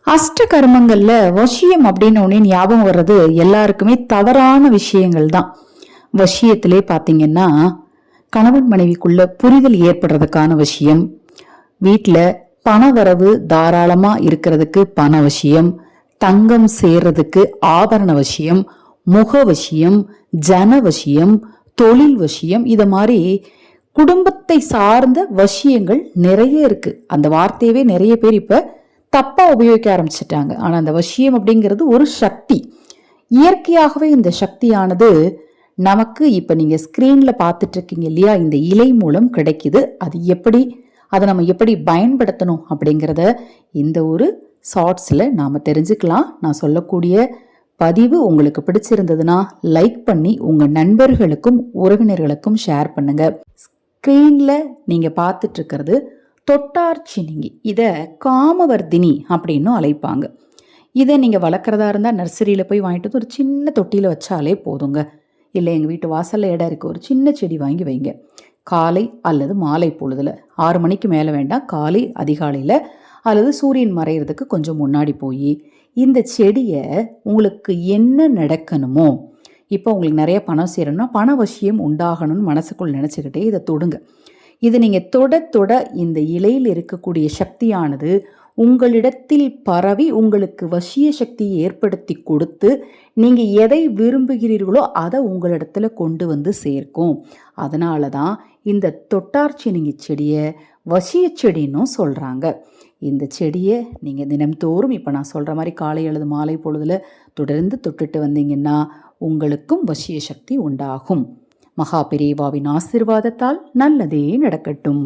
அஷ்ட கர்மங்கள்ல வசியம் அப்படின்னு ஒண்ணு ஞாபகம் வர்றது எல்லாருக்குமே தவறான விஷயங்கள் தான். வசியத்திலே பாத்தீங்கன்னா கணவன் மனைவிக்குள்ள புரிதல் ஏற்படுறதுக்கான விஷயம், வீட்டுல பணவரவு தாராளமா இருக்கிறதுக்கு பண வசியம், தங்கம் சேர்றதுக்கு ஆபரண வசியம், முக வசியம், ஜன வசியம், தொழில் வசியம், இத மாதிரி குடும்பத்தை சார்ந்த வசியங்கள் நிறைய இருக்கு. அந்த வார்த்தையவே நிறைய பேர் இப்ப தப்பா உபயோகிக்க ஆரம்பிச்சிட்டாங்க. ஆனா அந்த வசியம் அப்படிங்கிறது ஒரு சக்தி. இயற்கையாகவே இந்த சக்தியானது நமக்கு இப்ப நீங்க ஸ்கிரீன்ல பார்த்துட்டு இருக்கீங்க இல்லையா, இந்த இலை மூலம் கிடைக்குது. அது எப்படி, அதை நம்ம எப்படி பயன்படுத்தணும் அப்படிங்கிறத இந்த ஒரு ஷார்ட்ஸ்ல நாம தெரிஞ்சுக்கலாம். நான் சொல்லக்கூடிய பதிவு உங்களுக்கு பிடிச்சிருந்ததுன்னா லைக் பண்ணி உங்க நண்பர்களுக்கும் உறவினர்களுக்கும் ஷேர் பண்ணுங்க. ஸ்கிரீன்ல நீங்க பார்த்துட்டு இருக்கிறது தொட்டார்ச்சினிங்கி. இதை காமவர்தினி அப்படின்னு அழைப்பாங்க. இதை நீங்கள் வளர்க்குறதா இருந்தால் நர்சரியில் போய் வாங்கிட்டு வந்து ஒரு சின்ன தொட்டியில் வச்சாலே போதுங்க. இல்லை எங்கள் வீட்டு வாசலில் இடம் இருக்குது, ஒரு சின்ன செடி வாங்கி வைங்க. காலை அல்லது மாலை பொழுதில் 6 மணிக்கு மேலே வேண்டாம், காலை அதிகாலையில் அல்லது சூரியன் மறைகிறதுக்கு கொஞ்சம் முன்னாடி போய் இந்த செடியை உங்களுக்கு என்ன நடக்கணுமோ, இப்போ உங்களுக்கு நிறைய பணம் சேரணும்னா பண வசியம் உண்டாகணும்னு மனசுக்குள் நினச்சிக்கிட்டே இதை தொடுங்க. இது நீங்கள் தொட தொட இந்த இலையில் இருக்கக்கூடிய சக்தியானது உங்களிடத்தில் பரவி உங்களுக்கு வசிய சக்தியை ஏற்படுத்தி கொடுத்து நீங்கள் எதை விரும்புகிறீர்களோ அதை உங்களிடத்துல கொண்டு வந்து சேர்க்கும். அதனால தான் இந்த தொட்டார்ச்சினிங்கி செடியை வசிய செடின்னும் சொல்கிறாங்க. இந்த செடியை நீங்கள் தினம்தோறும் இப்போ நான் சொல்கிற மாதிரி காலை அல்லது மாலை பொழுதில் தொடர்ந்து தொட்டுட்டு வந்தீங்கன்னா உங்களுக்கும் வசிய சக்தி உண்டாகும். மகா பெரியவாவின் ஆசீர்வாதத்தால் நல்லதே நடக்கட்டும்.